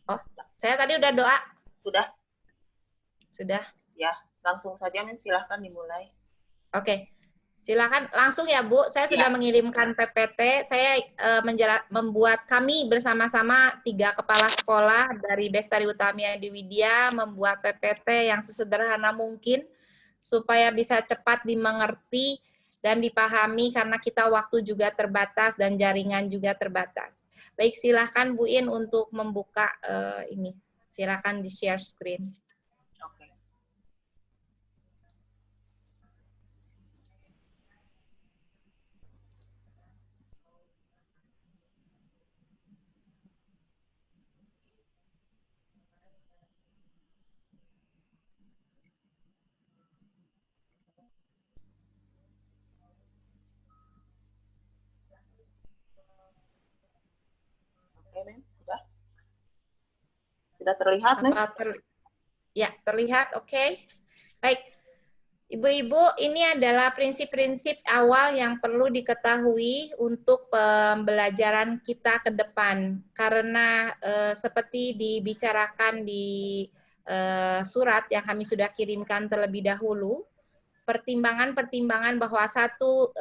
Oh, saya tadi udah doa. Sudah? Sudah. Ya, langsung saja silahkan dimulai. Oke. Silakan langsung ya Bu. Saya Ya. sudah mengirimkan PPT. Saya membuat kami bersama-sama 3 kepala sekolah dari Bestari Utami Adi Widya membuat PPT yang sesederhana mungkin supaya bisa cepat dimengerti dan dipahami karena kita waktu juga terbatas dan jaringan juga terbatas. Baik, silakan Bu In untuk membuka ini. Silakan di share screen. Oke. Oke, Mem, sudah? Sudah terlihat, Mem? Ya, terlihat. Oke. Baik. Ibu-ibu, ini adalah prinsip-prinsip awal yang perlu diketahui untuk pembelajaran kita ke depan. Karena seperti dibicarakan di surat yang kami sudah kirimkan terlebih dahulu, pertimbangan-pertimbangan bahwa satu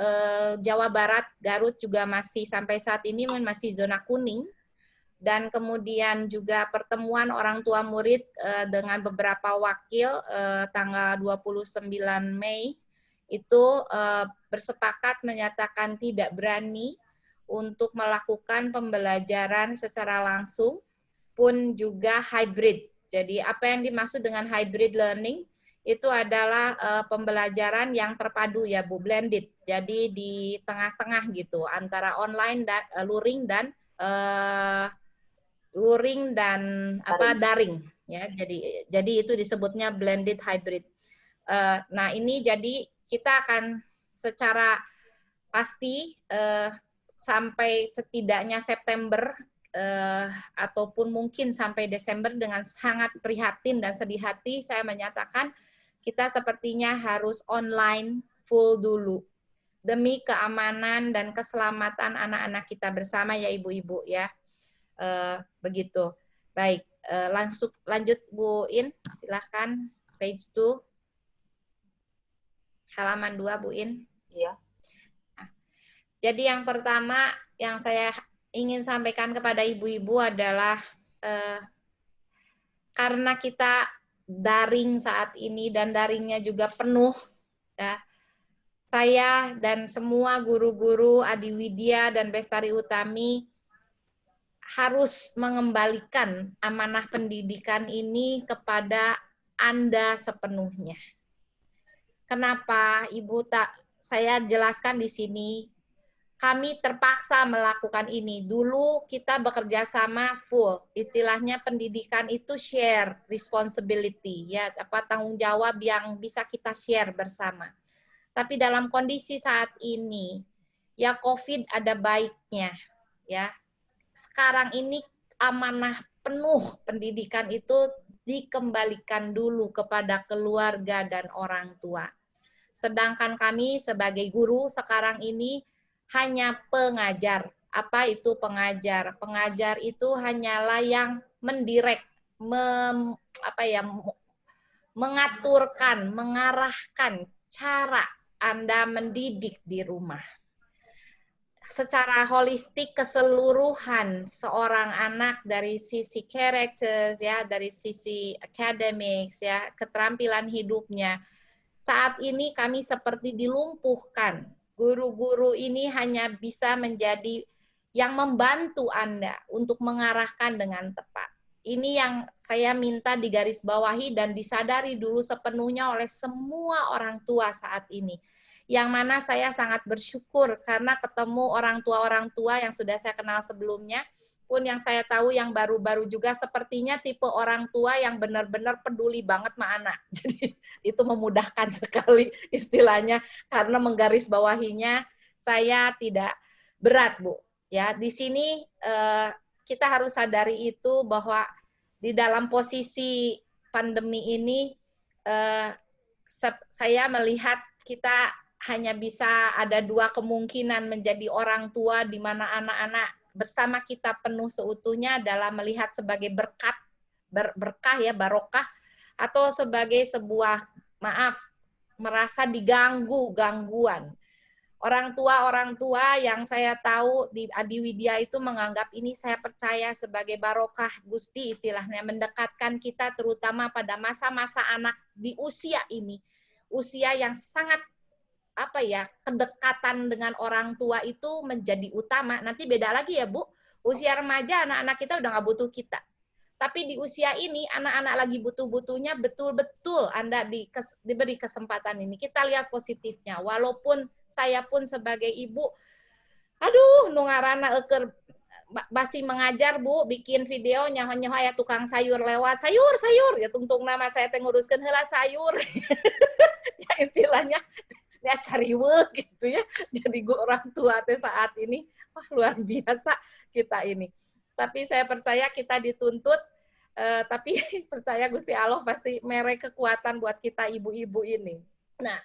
Jawa Barat, Garut juga masih sampai saat ini masih zona kuning, dan kemudian juga pertemuan orang tua murid dengan beberapa wakil tanggal 29 Mei itu bersepakat menyatakan tidak berani untuk melakukan pembelajaran secara langsung pun juga hybrid. Jadi apa yang dimaksud dengan hybrid learning itu adalah pembelajaran yang terpadu ya Bu, blended. Jadi di tengah-tengah gitu antara online dan luring dan daring ya. Jadi itu disebutnya blended hybrid. Nah, ini jadi kita akan secara pasti sampai setidaknya September ataupun mungkin sampai Desember dengan sangat prihatin dan sedih hati saya menyatakan kita sepertinya harus online full dulu demi keamanan dan keselamatan anak-anak kita bersama ya ibu-ibu ya. Begitu. Baik, lanjut Bu In, silahkan page 2. Halaman 2 Bu In. Iya. Nah, jadi yang pertama yang saya ingin sampaikan kepada ibu-ibu adalah karena kita daring saat ini dan daringnya juga penuh ya. Saya dan semua guru-guru Adi Widya dan Bestari Utami harus mengembalikan amanah pendidikan ini kepada Anda sepenuhnya. Kenapa Ibu saya jelaskan di sini, kami terpaksa melakukan ini. Dulu kita bekerja sama full, istilahnya pendidikan itu share responsibility, ya, tanggung jawab yang bisa kita share bersama. Tapi dalam kondisi saat ini, ya COVID ada baiknya, ya. Sekarang ini amanah penuh pendidikan itu dikembalikan dulu kepada keluarga dan orang tua. Sedangkan kami sebagai guru sekarang ini hanya pengajar. Apa itu pengajar? Pengajar itu hanyalah yang mendirect, mengaturkan, mengarahkan cara Anda mendidik di rumah. Secara holistik keseluruhan seorang anak dari sisi characters ya, dari sisi academics ya, keterampilan hidupnya. Saat ini kami seperti dilumpuhkan. Guru-guru ini hanya bisa menjadi yang membantu Anda untuk mengarahkan dengan tepat. Ini yang saya minta digarisbawahi dan disadari dulu sepenuhnya oleh semua orang tua saat ini. Yang mana saya sangat bersyukur karena ketemu orang tua yang sudah saya kenal sebelumnya, pun yang saya tahu yang baru-baru juga sepertinya tipe orang tua yang benar-benar peduli banget sama anak. Jadi itu memudahkan sekali istilahnya karena menggarisbawahinya saya tidak berat, Bu. Ya, di sini kita harus sadari itu bahwa di dalam posisi pandemi ini saya melihat kita hanya bisa ada 2 kemungkinan menjadi orang tua di mana anak-anak bersama kita penuh seutuhnya adalah melihat sebagai berkat, berkah ya, barokah, atau sebagai sebuah, maaf, merasa diganggu, gangguan. Orang tua yang saya tahu di Adiwidya itu menganggap ini, saya percaya, sebagai barokah Gusti istilahnya, mendekatkan kita terutama pada masa-masa anak di usia ini. Usia yang sangat apa ya, kedekatan dengan orang tua itu menjadi utama. Nanti beda lagi ya Bu, usia remaja anak-anak kita udah nggak butuh kita. Tapi di usia ini anak-anak lagi butuh-butuhnya, betul-betul Anda diberi kesempatan ini. Kita lihat positifnya. Walaupun saya pun sebagai ibu, aduh nungarana eker masih mengajar Bu, bikin video nyaho-nyaho ya tukang sayur lewat, sayur, ya tungtung nama saya teh nguruskeun heula sayur. Ya istilahnya ya sariweuh gitu ya. Jadi orang tua teh saat ini, wah luar biasa kita ini. Tapi saya percaya kita dituntut, tapi percaya Gusti Allah pasti merek kekuatan buat kita ibu-ibu ini. Nah,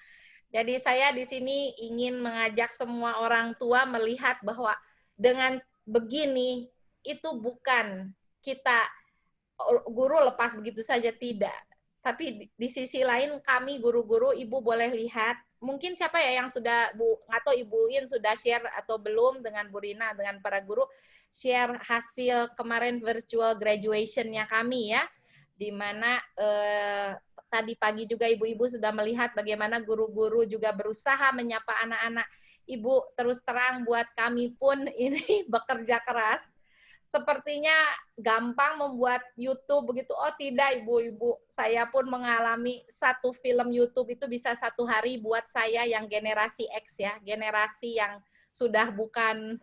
jadi saya di sini ingin mengajak semua orang tua melihat bahwa dengan begini, itu bukan kita guru lepas begitu saja, tidak. Tapi di sisi lain kami guru-guru, ibu boleh lihat, mungkin siapa ya yang sudah, Bu, atau Ibu In sudah share atau belum dengan Bu Rina, dengan para guru, share hasil kemarin virtual graduation-nya kami ya, di mana tadi pagi juga ibu-ibu sudah melihat bagaimana guru-guru juga berusaha menyapa anak-anak. Ibu, terus terang buat kami pun ini bekerja keras. Sepertinya gampang membuat YouTube begitu. Oh tidak ibu-ibu, saya pun mengalami satu film YouTube itu bisa 1 hari buat saya yang generasi X ya, generasi yang sudah bukan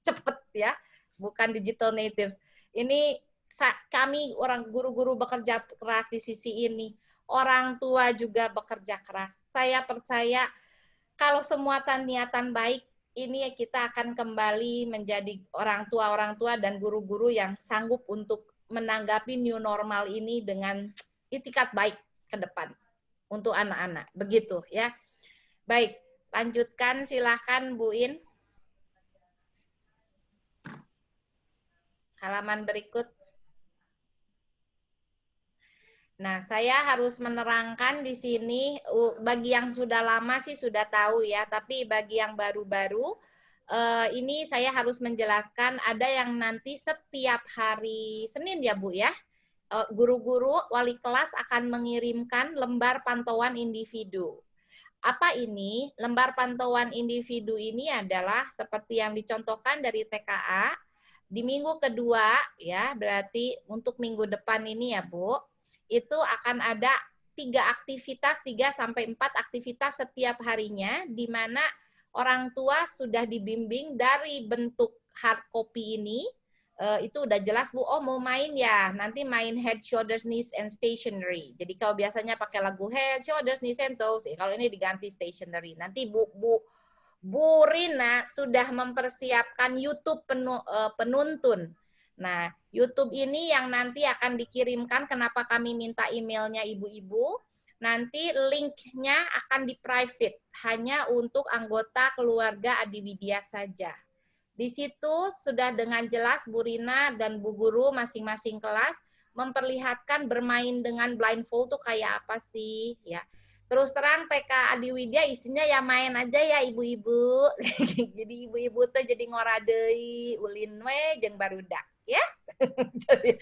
cepet ya, bukan digital natives. Ini kami orang guru-guru bekerja keras di sisi ini. Orang tua juga bekerja keras. Saya percaya kalau semua niatan baik, ini kita akan kembali menjadi orang tua dan guru-guru yang sanggup untuk menanggapi new normal ini dengan itikat baik ke depan untuk anak-anak. Begitu ya. Baik, lanjutkan silakan Bu In. Halaman berikut. Nah, saya harus menerangkan di sini, bagi yang sudah lama sih sudah tahu ya, tapi bagi yang baru-baru, ini saya harus menjelaskan, ada yang nanti setiap hari Senin ya Bu ya, guru-guru wali kelas akan mengirimkan lembar pantauan individu. Apa ini? Lembar pantauan individu ini adalah seperti yang dicontohkan dari TKA, di minggu kedua ya, berarti untuk minggu depan ini ya Bu, itu akan ada 3 sampai 4 aktivitas setiap harinya, di mana orang tua sudah dibimbing dari bentuk hard copy ini, itu udah jelas Bu, oh mau main ya, nanti main head, shoulders, knees, and stationary. Jadi kalau biasanya pakai lagu head, shoulders, knees, and toes, kalau ini diganti stationary. Nanti Bu Rina sudah mempersiapkan YouTube penuntun. Nah, YouTube ini yang nanti akan dikirimkan, kenapa kami minta emailnya ibu-ibu, nanti linknya akan di-private, hanya untuk anggota keluarga Adiwidya saja. Di situ sudah dengan jelas Bu Rina dan Bu Guru masing-masing kelas memperlihatkan bermain dengan blindfold tuh kayak apa sih, ya. Terus terang TK Adiwidya isinya ya main aja ya ibu-ibu. Jadi ibu-ibu tuh jadi ngoradei, ulin we jeung barudak ya. Jadi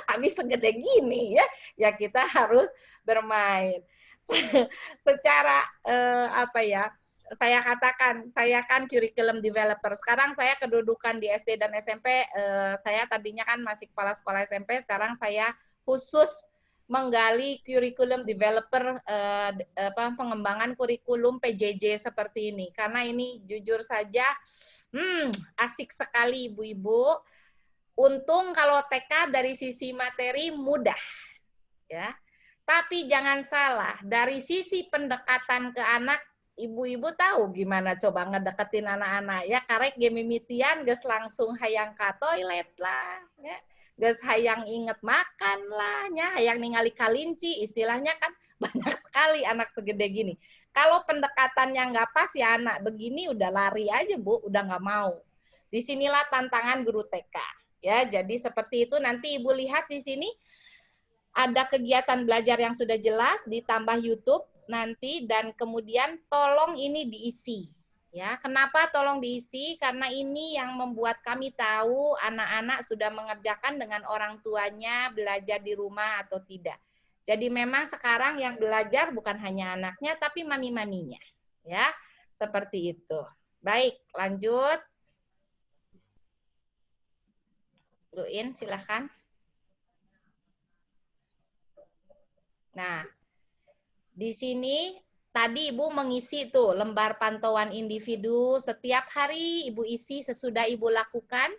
habis segede gini ya, ya kita harus bermain. Secara apa ya? Saya katakan, saya kan curriculum developer. Sekarang saya kedudukan di SD dan SMP, saya tadinya kan masih kepala sekolah SMP, sekarang saya khusus menggali kurikulum developer, pengembangan kurikulum PJJ seperti ini. Karena ini jujur saja, asik sekali ibu-ibu. Untung kalau TK dari sisi materi mudah, ya. Tapi jangan salah, dari sisi pendekatan ke anak, ibu-ibu tahu gimana coba ngedeketin anak-anak ya, karek gemimitian geus langsung hayang ka toilet lah ya, geus hayang inget makan lah nya, hayang ningali kalinci, istilahnya kan banyak sekali anak segede gini. Kalau pendekatannya nggak pas ya anak begini udah lari aja Bu, udah nggak mau. Disinilah tantangan guru TK. Ya, jadi seperti itu. Nanti Ibu lihat di sini ada kegiatan belajar yang sudah jelas, ditambah YouTube nanti, dan kemudian tolong ini diisi. Ya, kenapa tolong diisi? Karena ini yang membuat kami tahu anak-anak sudah mengerjakan dengan orang tuanya belajar di rumah atau tidak. Jadi memang sekarang yang belajar bukan hanya anaknya, tapi mami-maminya. Ya, seperti itu. Baik, lanjut. Luin, silakan. Nah, di sini tadi Ibu mengisi tuh lembar pantauan individu setiap hari Ibu isi sesudah Ibu lakukan.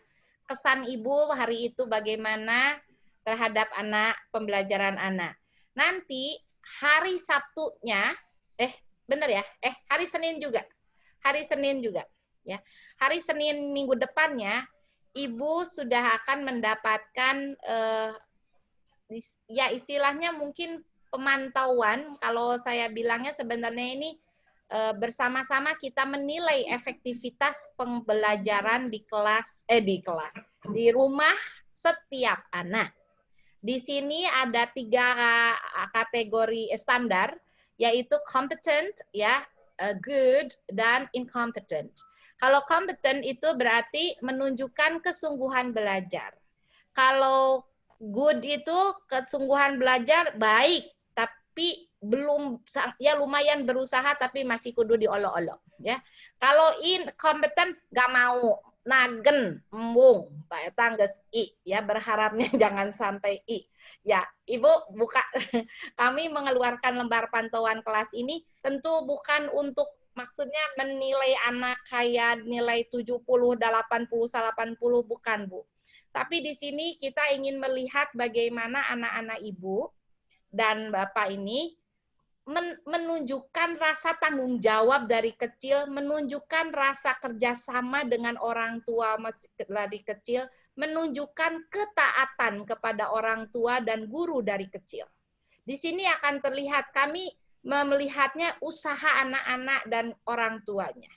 Kesan Ibu hari itu bagaimana terhadap anak, pembelajaran anak. Nanti hari Sabtunya, bener ya? Hari Senin juga. Hari Senin juga. Ya. Hari Senin minggu depannya, Ibu sudah akan mendapatkan, ya istilahnya mungkin pemantauan, kalau saya bilangnya sebenarnya ini bersama-sama kita menilai efektivitas pembelajaran di rumah setiap anak. Di sini ada 3 kategori standar, yaitu competent, ya, good, dan incompetent. Kalau competent itu berarti menunjukkan kesungguhan belajar. Kalau good itu kesungguhan belajar baik, tapi belum, ya lumayan berusaha tapi masih kudu diolok-olok, ya. Kalau incompetent gak mau, nagen, embung, tangges i, ya, berharapnya jangan sampai i. Ya, Ibu buka, kami mengeluarkan lembar pantauan kelas ini tentu bukan untuk maksudnya menilai anak kayak nilai 70, 80, 80, bukan, Bu. Tapi di sini kita ingin melihat bagaimana anak-anak Ibu dan Bapak ini menunjukkan rasa tanggung jawab dari kecil, menunjukkan rasa kerjasama dengan orang tua dari kecil, menunjukkan ketaatan kepada orang tua dan guru dari kecil. Di sini akan terlihat, kami melihatnya usaha anak-anak dan orang tuanya.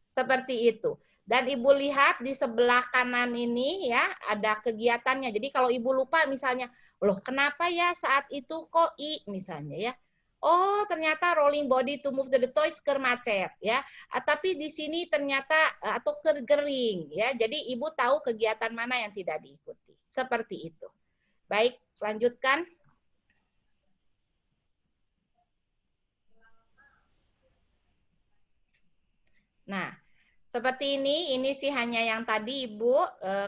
Seperti itu. Dan Ibu lihat di sebelah kanan ini ya, ada kegiatannya. Jadi kalau Ibu lupa misalnya, loh kenapa ya saat itu kok I misalnya ya. Oh, ternyata rolling body to move the toys macet ya. Tapi di sini ternyata atau kering ya. Jadi Ibu tahu kegiatan mana yang tidak diikuti. Seperti itu. Baik, lanjutkan. Nah, seperti ini sih hanya yang tadi Ibu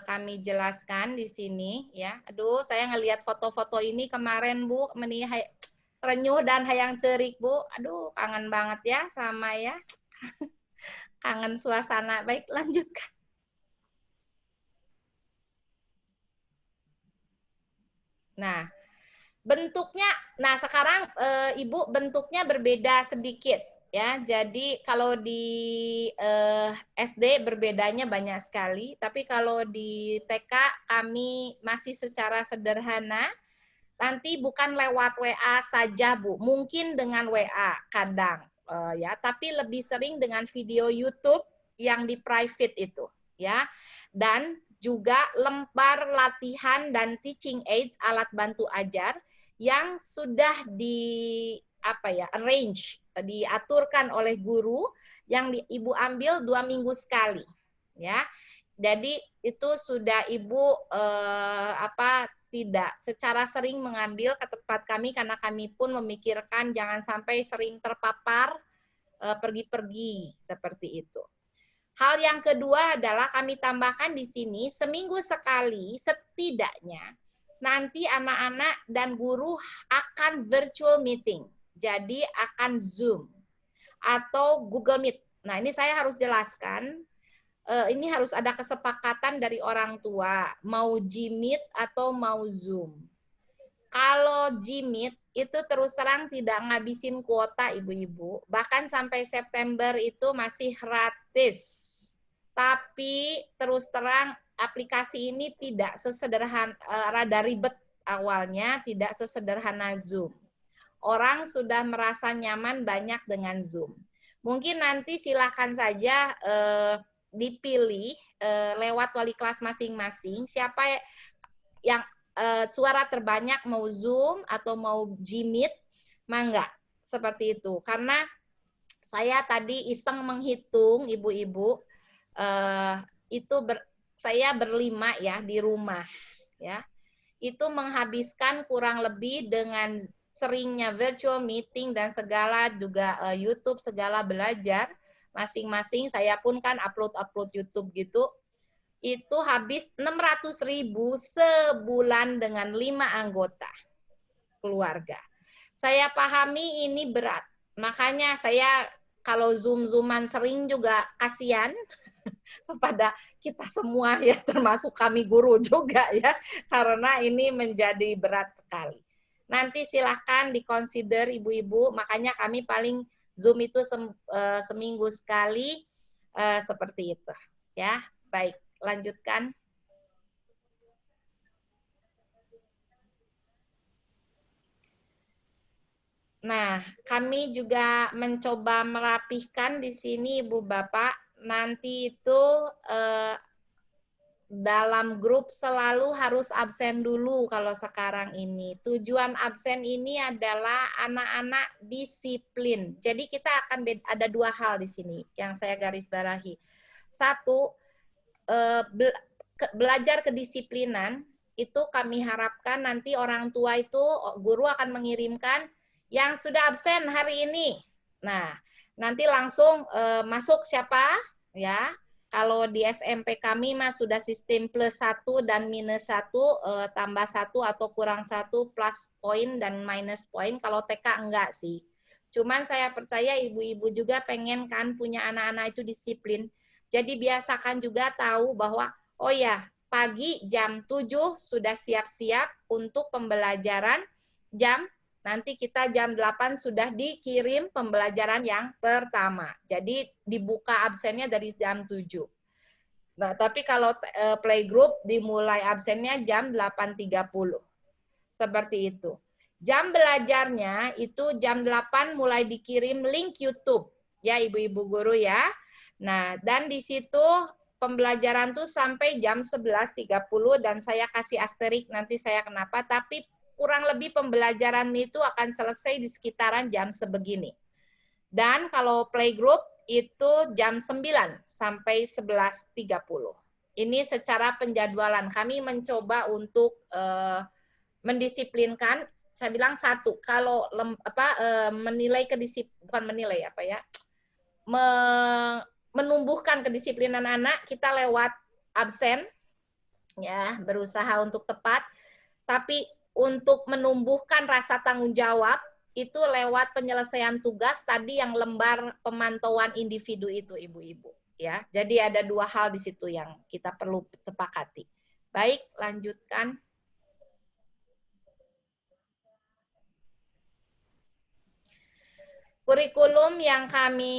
kami jelaskan di sini ya. Aduh, saya ngelihat foto-foto ini kemarin Bu, renyuh dan hayang cerik Bu. Aduh, kangen banget ya sama ya. Kangen suasana. Baik, lanjutkan. Nah, bentuknya, nah sekarang Ibu bentuknya berbeda sedikit. Ya, jadi kalau di SD berbedanya banyak sekali, tapi kalau di TK kami masih secara sederhana. Nanti bukan lewat WA saja, Bu. Mungkin dengan WA kadang ya, tapi lebih sering dengan video YouTube yang di private itu, ya. Dan juga lembar latihan dan teaching aids, alat bantu ajar yang sudah arrange, diaturkan oleh guru yang Ibu ambil 2 minggu sekali, ya. Jadi itu sudah Ibu tidak secara sering mengambil ke tempat kami karena kami pun memikirkan jangan sampai sering terpapar pergi-pergi seperti itu. Hal yang kedua adalah kami tambahkan di sini seminggu sekali setidaknya nanti anak-anak dan guru akan virtual meeting. Jadi akan Zoom atau Google Meet. Nah, ini saya harus jelaskan. Ini harus ada kesepakatan dari orang tua, mau Gmeet atau mau Zoom. Kalau Gmeet itu terus terang tidak ngabisin kuota Ibu-ibu, bahkan sampai September itu masih gratis. Tapi terus terang aplikasi ini tidak sesederhana, rada ribet awalnya, tidak sesederhana Zoom. Orang sudah merasa nyaman banyak dengan Zoom. Mungkin nanti silakan saja dipilih lewat wali kelas masing-masing. Siapa yang suara terbanyak mau Zoom atau mau Gmeet, mangga seperti itu. Karena saya tadi iseng menghitung ibu-ibu, itu saya berlima ya di rumah, ya. Itu menghabiskan kurang lebih dengan seringnya virtual meeting dan segala juga YouTube segala belajar masing-masing. Saya pun kan upload YouTube gitu. Itu habis 600.000 sebulan dengan 5 anggota keluarga. Saya pahami ini berat. Makanya saya kalau Zoom-Zooman sering juga kasihan kepada kita semua ya, termasuk kami guru juga ya, karena ini menjadi berat sekali. Nanti silahkan dikonsider ibu-ibu, makanya kami paling Zoom itu seminggu sekali, seperti itu. Ya, baik, lanjutkan. Nah, kami juga mencoba merapihkan di sini Ibu Bapak, nanti itu dalam grup selalu harus absen dulu kalau sekarang ini. Tujuan absen ini adalah anak-anak disiplin. Jadi kita akan ada dua hal di sini yang saya garis bawahi. Satu, belajar kedisiplinan, itu kami harapkan nanti orang tua itu, guru akan mengirimkan yang sudah absen hari ini. Nah, nanti langsung masuk siapa? Ya, kalau di SMP kami mas sudah sistem +1 dan -1, tambah 1 atau kurang 1, plus poin dan minus poin. Kalau TK enggak sih. Cuman saya percaya ibu-ibu juga pengen kan punya anak-anak itu disiplin. Jadi biasakan juga tahu bahwa, oh ya, pagi jam 7 sudah siap-siap untuk pembelajaran, nanti kita jam 8 sudah dikirim pembelajaran yang pertama. Jadi dibuka absennya dari jam 7. Nah, tapi kalau playgroup dimulai absennya jam 8.30. Seperti itu. Jam belajarnya itu jam 8 mulai dikirim link YouTube. Ya, ibu-ibu guru ya. Nah, dan di situ pembelajaran tuh sampai jam 11.30 dan saya kasih asterik nanti saya kenapa, tapi kurang lebih pembelajaran itu akan selesai di sekitaran jam sebegini. Dan kalau playgroup itu jam 9 sampai 11.30. Ini secara penjadwalan. Kami mencoba untuk mendisiplinkan. Saya bilang satu, kalau menilai kedisiplinan, bukan menilai apa ya, menumbuhkan kedisiplinan anak, kita lewat absen, ya, berusaha untuk tepat. Tapi untuk menumbuhkan rasa tanggung jawab itu lewat penyelesaian tugas tadi yang lembar pemantauan individu itu ibu-ibu ya. Jadi ada dua hal di situ yang kita perlu sepakati. Baik, lanjutkan. Kurikulum yang kami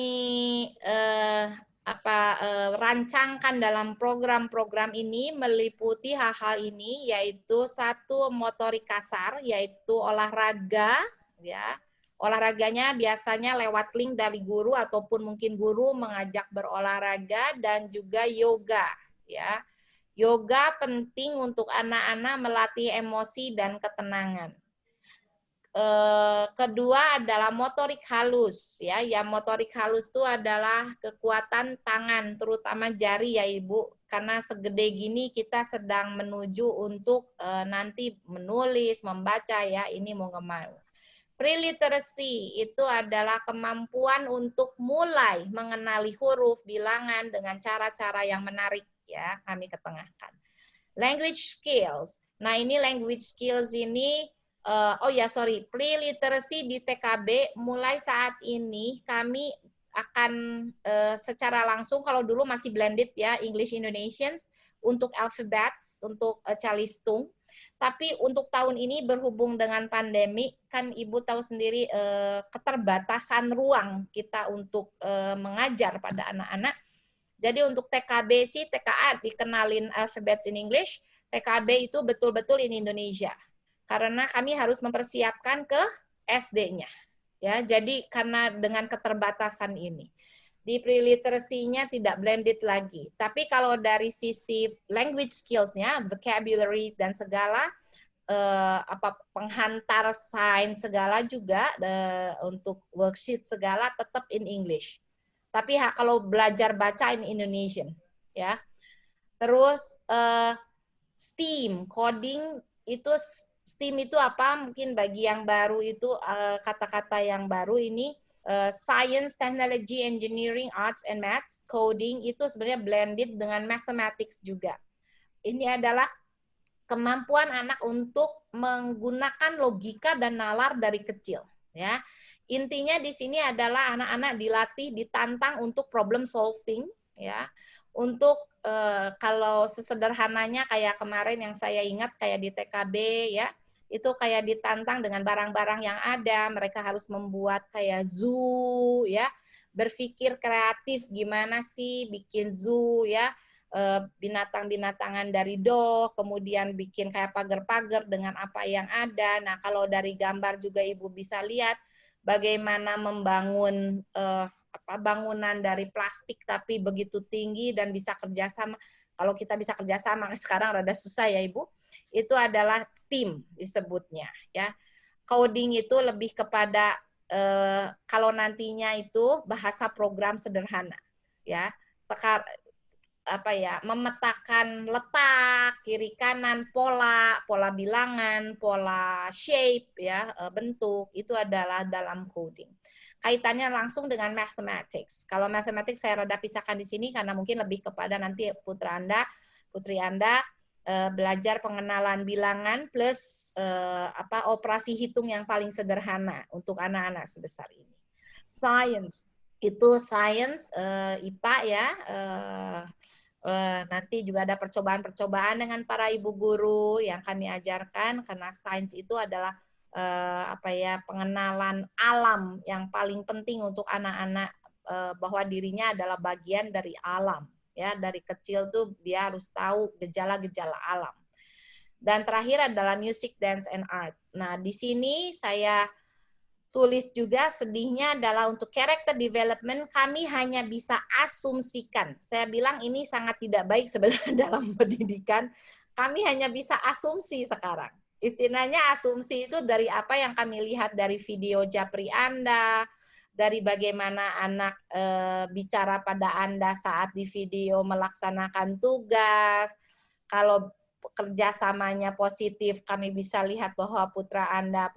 rancangkan dalam program-program ini meliputi hal-hal ini, yaitu satu, motorik kasar, yaitu olahraga, ya. Olahraganya biasanya lewat link dari guru ataupun mungkin guru mengajak berolahraga, dan juga yoga, ya. Yoga penting untuk anak-anak melatih emosi dan ketenangan. Kedua adalah motorik halus, ya. Yang motorik halus itu adalah kekuatan tangan, terutama jari ya Ibu, karena segede gini kita sedang menuju untuk nanti menulis, membaca ya, ini mau nggak mau. Pre-literacy itu adalah kemampuan untuk mulai mengenali huruf, bilangan dengan cara-cara yang menarik ya, kami ketengahkan. Language skills. Nah, ini language skills ini pre-literacy di TKB mulai saat ini kami akan secara langsung, kalau dulu masih blended ya, English Indonesians, untuk alphabets, untuk calistung. Tapi untuk tahun ini berhubung dengan pandemi, kan Ibu tahu sendiri keterbatasan ruang kita untuk mengajar pada anak-anak. Jadi untuk TKB sih, TKA dikenalin alphabets in English, TKB itu betul-betul in Indonesia. Karena kami harus mempersiapkan ke SD-nya. Ya, jadi karena dengan keterbatasan ini. di pre-literacy-nya tidak blended lagi. Tapi kalau dari sisi language skills-nya, vocabulary dan segala penghantar sign segala juga untuk worksheet segala tetap in English. Tapi kalau belajar baca in Indonesian, ya. Terus STEAM, coding itu STEAM itu apa? Mungkin bagi yang baru itu kata-kata yang baru ini Science, Technology, Engineering, Arts, and Maths, coding itu sebenarnya blended dengan mathematics juga. Ini adalah kemampuan anak untuk menggunakan logika dan nalar dari kecil. Ya, intinya di sini adalah anak-anak dilatih, ditantang untuk problem solving. Ya, untuk kalau sesederhananya kayak kemarin yang saya ingat kayak di TKB ya. Itu kayak ditantang dengan barang-barang yang ada, mereka harus membuat kayak zoo ya, berpikir kreatif gimana sih bikin zoo ya, binatang-binatangan dari doh, kemudian bikin kayak pagar-pagar dengan apa yang ada. Nah, kalau dari gambar juga Ibu bisa lihat bagaimana membangun bangunan dari plastik tapi begitu tinggi dan bisa kerjasama. Kalau kita bisa kerjasama sekarang rada susah ya Ibu. Itu adalah STEAM disebutnya ya. Coding itu lebih kepada kalau nantinya itu bahasa program sederhana ya. Sekarang memetakan letak kiri kanan pola bilangan, pola shape ya, bentuk itu adalah dalam coding. Kaitannya langsung dengan mathematics. Kalau mathematics saya rada pisahkan di sini karena mungkin lebih kepada nanti putri Anda belajar pengenalan bilangan plus operasi hitung yang paling sederhana untuk anak-anak sebesar ini. Science itu science IPA ya. Nanti juga ada percobaan-percobaan dengan para ibu guru yang kami ajarkan karena sains itu adalah pengenalan alam yang paling penting untuk anak-anak bahwa dirinya adalah bagian dari alam. Ya, dari kecil tuh dia harus tahu gejala-gejala alam. Dan terakhir adalah music, dance, and arts. Nah, di sini saya tulis juga sedihnya adalah untuk character development kami hanya bisa asumsikan. Saya bilang ini sangat tidak baik sebenarnya dalam pendidikan. Kami hanya bisa asumsi sekarang. Istilahnya asumsi itu dari apa yang kami lihat dari video Japri Anda, dari bagaimana anak bicara pada Anda saat di video melaksanakan tugas. Kalau kerjasamanya positif, kami bisa lihat bahwa putri Anda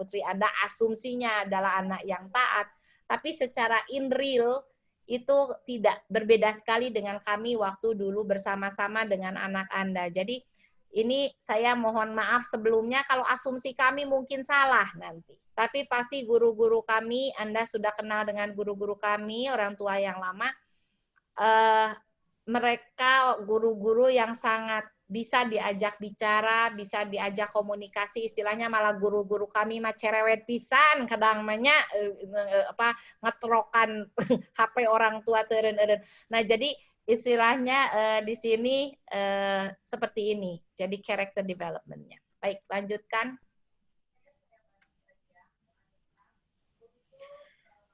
asumsinya adalah anak yang taat. Tapi secara in real, itu tidak berbeda sekali dengan kami waktu dulu bersama-sama dengan anak Anda. Jadi ini saya mohon maaf sebelumnya kalau asumsi kami mungkin salah nanti. Tapi pasti guru-guru kami, Anda sudah kenal dengan guru-guru kami, orang tua yang lama, mereka guru-guru yang sangat bisa diajak bicara, bisa diajak komunikasi, istilahnya malah guru-guru kami mah cerewet pisan, kadang-kadang ngetrokan HP orang tua teureun-eureun. Nah, jadi istilahnya di sini seperti ini. Jadi character development-nya. Baik, lanjutkan.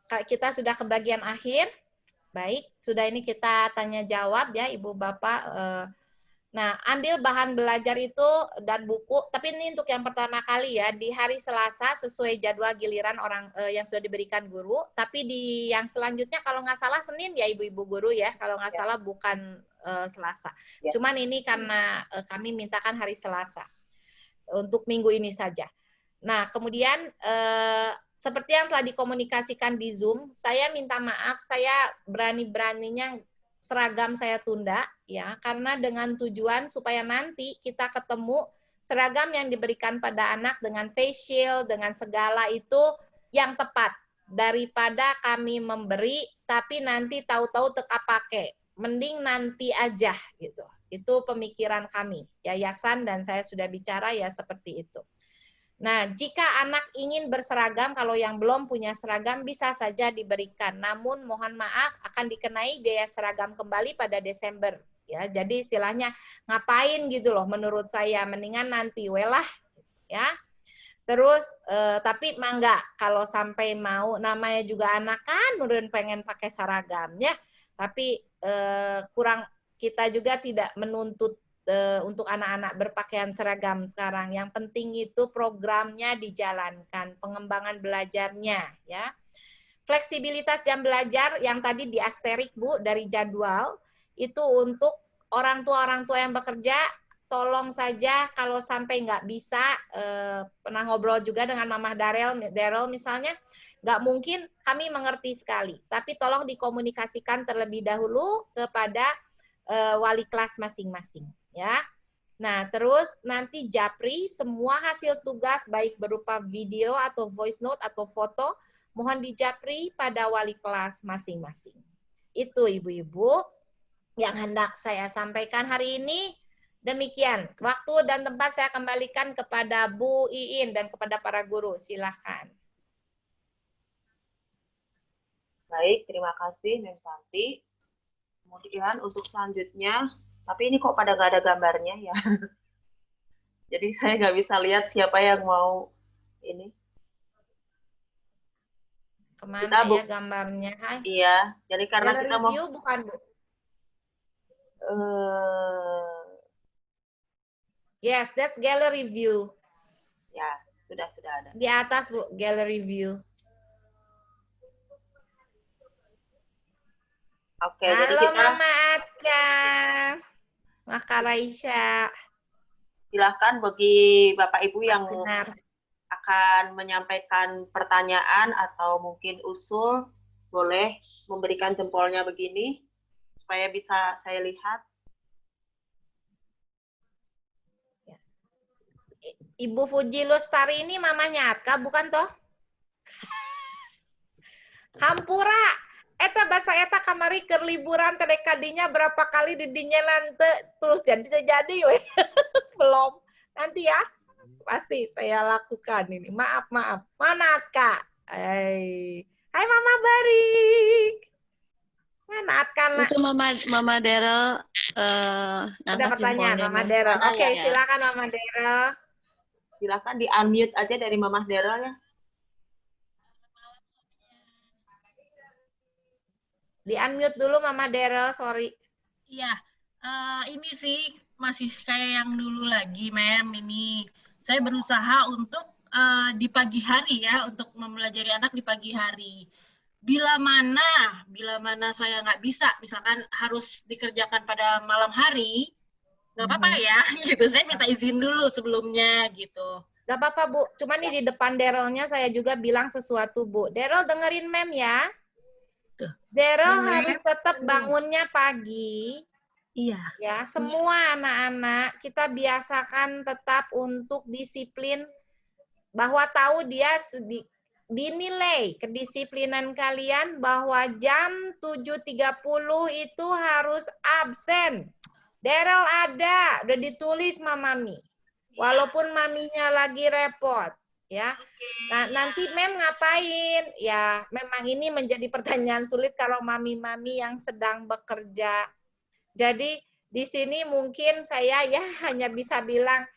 Kita sudah ke bagian akhir. Baik, sudah ini kita tanya jawab ya Ibu Bapak. Nah, ambil bahan belajar itu dan buku, tapi ini untuk yang pertama kali ya, di hari Selasa sesuai jadwal giliran orang yang sudah diberikan guru, tapi di yang selanjutnya kalau nggak salah Senin ya Ibu-Ibu guru ya, kalau nggak salah bukan Selasa. Cuman ini karena kami mintakan hari Selasa untuk minggu ini saja. Nah, kemudian seperti yang telah dikomunikasikan di Zoom, saya minta maaf, saya berani-beraninya seragam saya tunda ya karena dengan tujuan supaya nanti kita ketemu seragam yang diberikan pada anak dengan face shield dengan segala itu yang tepat daripada kami memberi tapi nanti tahu-tahu teka pakai mending nanti aja gitu. Itu pemikiran kami yayasan dan saya sudah bicara ya seperti itu. Nah, jika anak ingin berseragam, kalau yang belum punya seragam bisa saja diberikan. Namun mohon maaf akan dikenai biaya seragam kembali pada Desember. Ya, jadi istilahnya ngapain gitu loh menurut saya, mendingan nanti welah ya. Terus tapi mangga kalau sampai mau namanya juga anak kan pengen pakai seragam ya. Tapi kurang, kita juga tidak menuntut untuk anak-anak berpakaian seragam sekarang. Yang penting itu programnya dijalankan, pengembangan belajarnya, ya. Fleksibilitas jam belajar yang tadi di asterik, Bu, dari jadwal, itu untuk orang tua yang bekerja, tolong saja kalau sampai nggak bisa, pernah ngobrol juga dengan Mama Daryl misalnya, nggak mungkin, kami mengerti sekali, tapi tolong dikomunikasikan terlebih dahulu kepada wali kelas masing-masing, ya. Nah, terus nanti Japri, semua hasil tugas, baik berupa video atau voice note atau foto, mohon dijapri pada wali kelas masing-masing. Itu ibu-ibu yang hendak saya sampaikan hari ini. Demikian, waktu dan tempat saya kembalikan kepada Bu Iin dan kepada para guru. Silahkan. Baik, terima kasih Mem Santi. Kemudian untuk selanjutnya, tapi ini kok pada nggak ada gambarnya ya. Jadi saya nggak bisa lihat siapa yang mau ini. Kemana ya gambarnya? Hai. Iya, jadi karena Gallery kita mau view bukan, Bu? Yes, that's gallery view. Ya, sudah ada. Di atas, Bu, gallery view. Oke, halo, jadi kita Mama Atka. Maka Raisya. Silahkan bagi Bapak Ibu yang akan menyampaikan pertanyaan atau mungkin usul, boleh memberikan jempolnya begini supaya bisa saya lihat. Ibu Fuji Lustari ini mamanya Atka, bukan toh? Hampura. Eta bahasa eta kamari keur liburan teh kadinya berapa kali didinya nante terus jadi we. Belum. Nanti ya. Pasti saya lakukan ini. Maaf. Mana Atka? Hai Mama Barik. Mana Atka? Itu Mama Daryl ada pertanyaan Mama Daryl. Oke, silakan Mama Daryl. Silakan di-unmute aja dari Mama Daryl ya. Di-unmute dulu Mama Daryl, sorry. Iya, ini sih masih kayak yang dulu lagi, Mem. Ini saya berusaha untuk di pagi hari ya, untuk mempelajari anak di pagi hari. Bila mana saya nggak bisa, misalkan harus dikerjakan pada malam hari, nggak apa-apa ya, gitu. Saya minta izin dulu sebelumnya, gitu. Nggak apa-apa, Bu. Cuma nih di depan Darylnya saya juga bilang sesuatu, Bu. Daryl dengerin Mem ya. Daryl harus tetap bangunnya pagi. Iya. Ya, semua anak-anak kita biasakan tetap untuk disiplin, bahwa tahu dia dinilai kedisiplinan kalian bahwa jam 7.30 itu harus absen. Daryl ada, udah ditulis sama Mami. Walaupun maminya lagi repot, ya. Nah, nanti Mem ngapain? Ya, memang ini menjadi pertanyaan sulit kalau mami-mami yang sedang bekerja. Jadi di sini mungkin saya ya hanya bisa bilang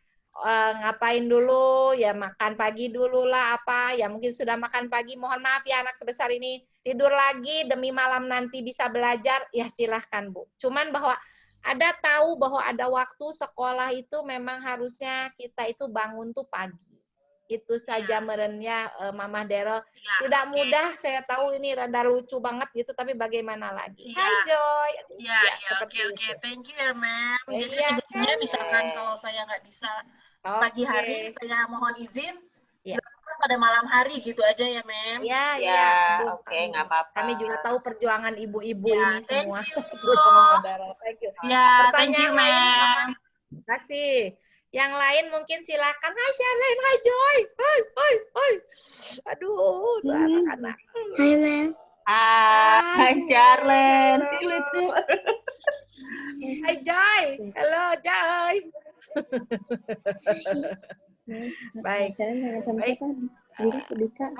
ngapain dulu, ya makan pagi dulu lah apa, ya mungkin sudah makan pagi, mohon maaf ya anak sebesar ini tidur lagi demi malam nanti bisa belajar, ya silahkan Bu. Cuman bahwa ada tahu bahwa ada waktu sekolah itu memang harusnya kita itu bangun tuh pagi. Itu saja merennya Mama Daryl. Tidak mudah, saya tahu ini rada lucu banget gitu, tapi bagaimana lagi. Hai Joy. Oke. Thank you ya, Mem. Jadi sebetulnya misalkan kalau saya nggak bisa pagi hari, saya mohon izin pada malam hari gitu aja ya, Mem. Ya. Oke, nggak apa-apa. Kami juga tahu perjuangan ibu-ibu ini semua. Thank you. Ya, thank you, Mem. Terima kasih. Yang lain mungkin silakan. Hai Charlene, hai Joy. Hai. Aduh, tuh anak-anak. Hai, Mem. Hai Charlene. Lucu. Hai Joy. Halo Joy. Baik. Baik.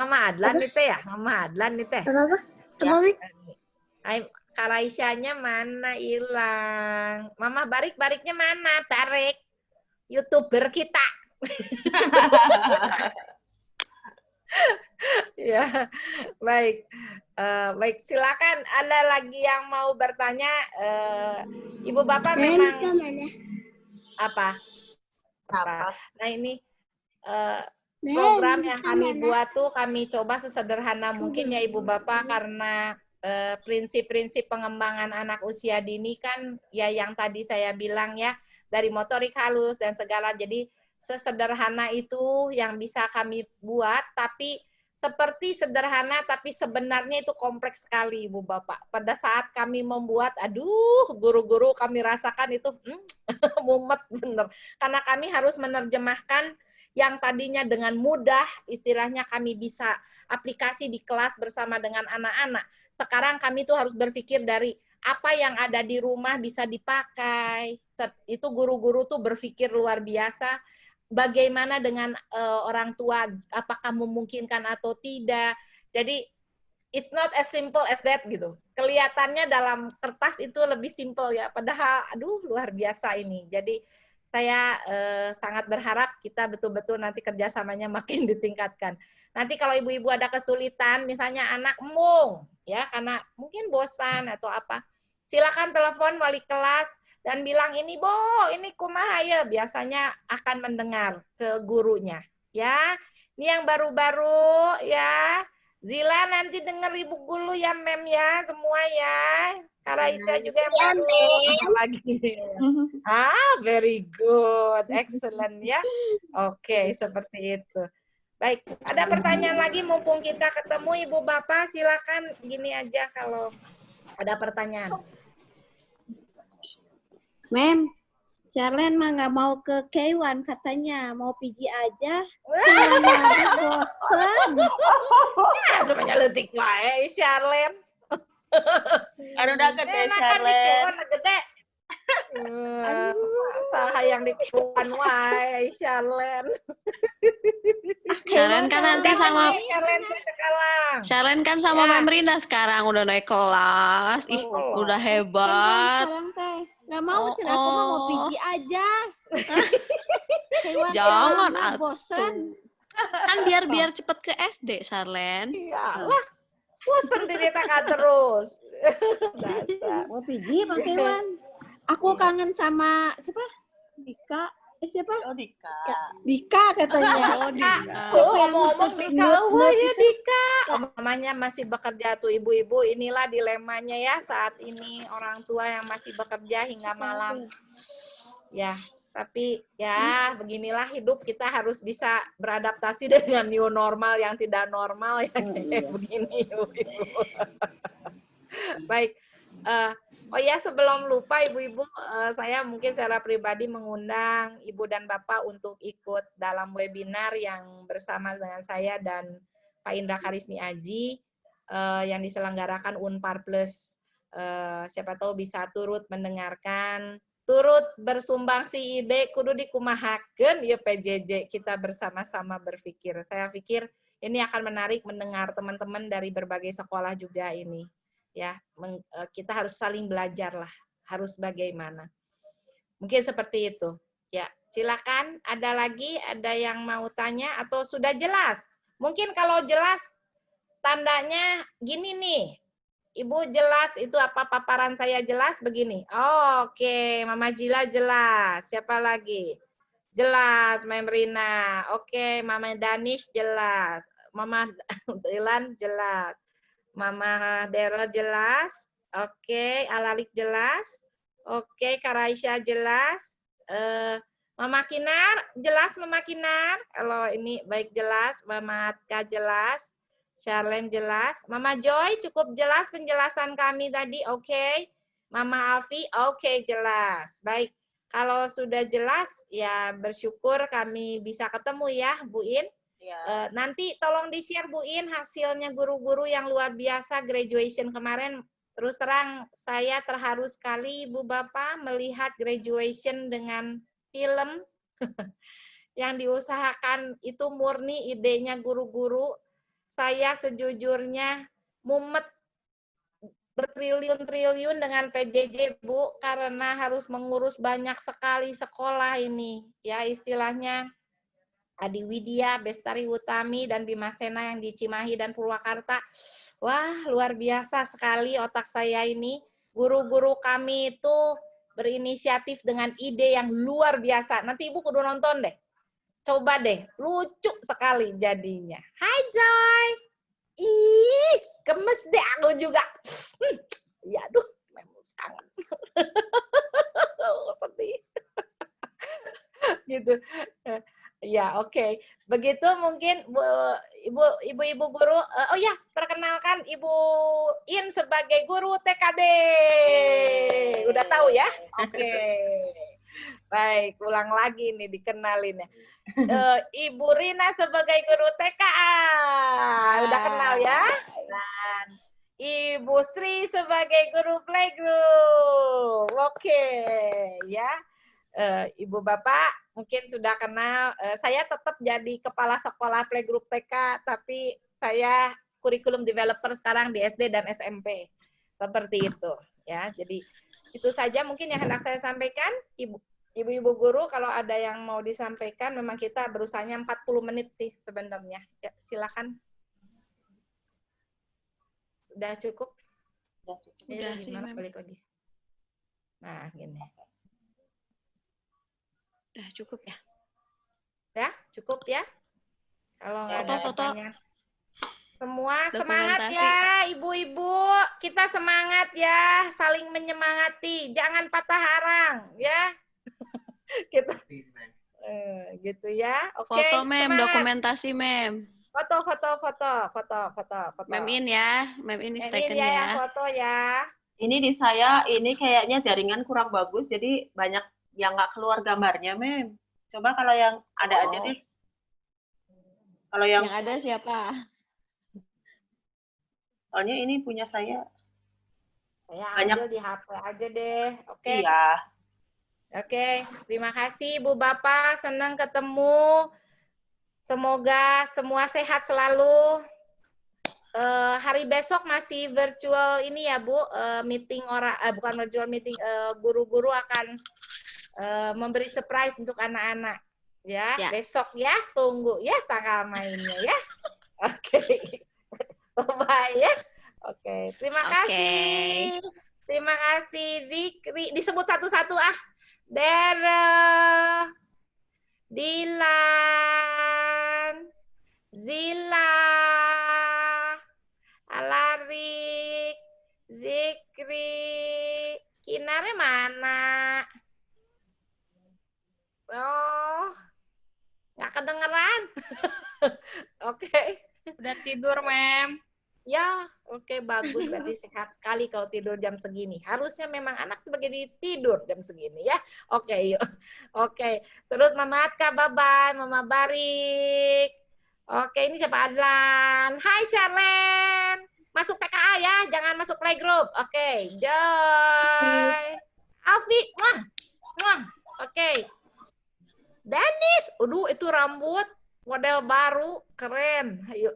Mama Adlan nih teh ya? Mama Adlan nih teh. Apa? Hai, Karaisyanya mana hilang? Mama Barik-bariknya mana? Tarik. YouTuber kita. Ya, baik. Baik, silakan. Ada lagi yang mau bertanya? Ibu Bapak memang apa? Nah ini program yang kami buat tuh kami coba sesederhana mungkin ya Ibu Bapak, karena prinsip-prinsip pengembangan anak usia dini kan ya yang tadi saya bilang ya, dari motorik halus dan segala, jadi sesederhana itu yang bisa kami buat, tapi seperti sederhana tapi sebenarnya itu kompleks sekali Ibu Bapak. Pada saat kami membuat, aduh guru-guru kami rasakan itu mumet bener, karena kami harus menerjemahkan yang tadinya dengan mudah istilahnya kami bisa aplikasi di kelas bersama dengan anak-anak. Sekarang kami tuh harus berpikir dari apa yang ada di rumah bisa dipakai. Itu guru-guru tuh berpikir luar biasa. Bagaimana dengan orang tua, apakah memungkinkan atau tidak. Jadi it's not as simple as that gitu. Kelihatannya dalam kertas itu lebih simple ya, padahal aduh luar biasa ini. Jadi saya sangat berharap kita betul-betul nanti kerjasamanya makin ditingkatkan. Nanti kalau ibu-ibu ada kesulitan, misalnya anak embung, ya karena mungkin bosan atau apa, silakan telepon wali kelas dan bilang ini ini kumaha ya, biasanya akan mendengar ke gurunya. Ya, ini yang baru-baru ya. Zila nanti denger ibu guru ya Mem ya, semua ya. Karaisa juga yang baru. Lagi. Very good. Excellent ya. Oke, seperti itu. Baik, ada pertanyaan lagi mumpung kita ketemu Ibu Bapak, silakan gini aja kalau ada pertanyaan. Mem, Charlene mah nggak mau ke K1 katanya, mau PG aja. K1 lagi bosan. Cuma nyeletik wae Charlene. Aduh udah gede Charlene. Gede. Sayang di K1 wae Charlene. Charlene kan nanti sama Charlene kan sama Ya. Memrina sekarang udah naik kelas. Ih, udah hebat. Sekarang teh nggak mau, Cina aku mah mau PG aja. K1 Jangan bosan. Kan biar cepet ke SD, Charlene. Iya, wah, bosan diceritakan terus. Mau PG Bang K1. Aku kangen sama siapa? Dika. Siapa? Oh, Dika. Dika katanya. Oh, Dika. Ngomong-ngomong Dika, wah ya Dika. Namanya masih bekerja tuh ibu-ibu, inilah dilemanya ya saat ini orang tua yang masih bekerja hingga malam. Ya, tapi ya beginilah hidup, kita harus bisa beradaptasi dengan new normal yang tidak normal ya. Begini ibu-ibu. Baik. Oh ya, sebelum lupa ibu-ibu, saya mungkin secara pribadi mengundang ibu dan bapak untuk ikut dalam webinar yang bersama dengan saya dan Pak Indra Karismi Aji yang diselenggarakan Unpar Plus. Siapa tahu bisa turut mendengarkan, turut bersumbangsi ide kudu dikumahakeun ya PJJ, kita bersama-sama berpikir. Saya pikir ini akan menarik mendengar teman-teman dari berbagai sekolah juga ini. Ya, kita harus saling belajar lah, harus bagaimana. Mungkin seperti itu. Ya, silakan. Ada lagi, ada yang mau tanya atau sudah jelas? Mungkin kalau jelas, tandanya gini nih. Ibu jelas itu apa paparan saya jelas begini. Oh, oke, Mama Jila jelas. Siapa lagi? Jelas, Memrina. Oke, Mama Danish jelas. Mama Dilan jelas. Mama Dera jelas, oke, Alalik jelas, oke, Karaisya jelas, Mama Kinar jelas, Mama Kinar, kalau ini baik jelas, Mama Atka jelas, Charlene jelas, Mama Joy cukup jelas penjelasan kami tadi, oke, Mama Alfi, oke, jelas, baik, kalau sudah jelas ya bersyukur kami bisa ketemu ya Bu In. Ya. Nanti tolong di-share Bu In hasilnya guru-guru yang luar biasa graduation kemarin. Terus terang saya terharu sekali Ibu Bapak melihat graduation dengan film yang diusahakan itu murni idenya guru-guru. Saya sejujurnya mumet bertriliun-triliun dengan PJJ Bu, karena harus mengurus banyak sekali sekolah ini. Ya istilahnya Adi Widya, Bestari Utami, dan Bima Sena yang di Cimahi dan Purwakarta. Wah, luar biasa sekali otak saya ini. Guru-guru kami itu berinisiatif dengan ide yang luar biasa. Nanti Ibu kudu nonton deh. Coba deh, lucu sekali jadinya. Hai Joy. Ih, gemes deh aku juga. Ya aduh, memang kangen. Sedih. Gitu. Ya, oke. Begitu mungkin ibu-ibu guru. Oh ya, perkenalkan Ibu In sebagai guru TKB. Udah tahu ya? Oke. Baik, ulang lagi nih dikenalin ya. Ibu Rina sebagai guru TKA. Udah kenal ya? Dan Ibu Sri sebagai guru playgroup. Oke, ya. Ibu Bapak mungkin sudah kenal. Saya tetap jadi kepala sekolah playgroup TK, tapi saya kurikulum developer sekarang di SD dan SMP. Seperti itu, ya. Jadi itu saja mungkin yang hendak saya sampaikan, Ibu-ibu guru. Kalau ada yang mau disampaikan, memang kita berusahanya 40 menit sih sebenarnya. Ya, silakan. Sudah cukup? Udah sih, Gimana? Mem. Balik lagi. Nah, gini. Udah cukup ya. Ya, cukup ya. Kalau nggak ada Foto-foto. pertanyaan. Semua Dokumentasi. semangat ya, ibu-ibu. Kita semangat ya, saling menyemangati. Jangan patah arang, ya. Kita, gitu ya. Oke, Foto, Mem. semangat. Dokumentasi, Mem. Foto. Mem in ya. Mem in is Ini taken dia ya. yang foto ya. Ini di saya, ini kayaknya jaringan kurang bagus, jadi banyak yang nggak keluar gambarnya, Mem. Coba kalau yang ada aja deh. Kalau yang Yang ada siapa? soalnya ini punya saya. Saya Banyak. ambil di HP aja deh. Oke. Iya. Oke, terima kasih Bu Bapak, senang ketemu. Semoga semua sehat selalu. Hari besok masih virtual ini ya Bu, meeting bukan virtual meeting, guru-guru akan memberi surprise untuk anak-anak. Ya, Ya. besok ya, tunggu ya tanggal mainnya ya. Oke. Bye ya. Oke, terima kasih. Terima kasih Zikri. Disebut satu-satu ah. Daryl, Dilan, Zila, Alarik, Zikri, Kinarnya mana? Oh, nggak kedengeran. Oke. Udah tidur, Mem. Ya, oke, bagus. Berarti sehat sekali kalau tidur jam segini. Harusnya memang anak sebagai tidur jam segini ya. Oke, yuk. Oke. Terus Mama Atka, bye-bye. Mama Barik. Oke, ini siapa? Adlan. Hai, Charlene. Masuk PKA ya, jangan masuk playgroup. Oke, Joy. Alfi. Oke. Danis. Aduh, itu rambut model baru, keren. Ayo.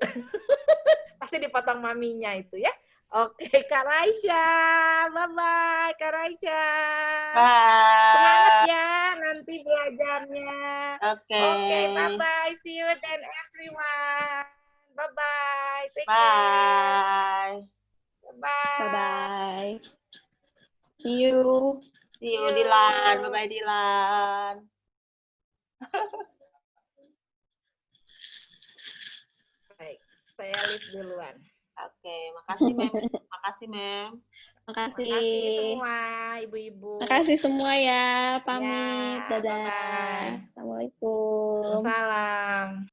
Pasti dipotong maminya itu ya. Oke, Kak Raisya. Bye-bye, Kak Raisya. Bye. Semangat ya nanti belajarnya. Oke. Oke, bye-bye. See you then everyone. Bye-bye. Take Bye. care. Bye. Bye-bye. See you. See you, Dilan. Bye-bye, Dilan. Baik, saya live duluan. Oke, makasih, Mem. Makasih, Mem. Makasih. Makasih semua, ibu-ibu. Makasih semua ya. Pamit. Ya, Dadah. bye-bye. Assalamualaikum. Salam.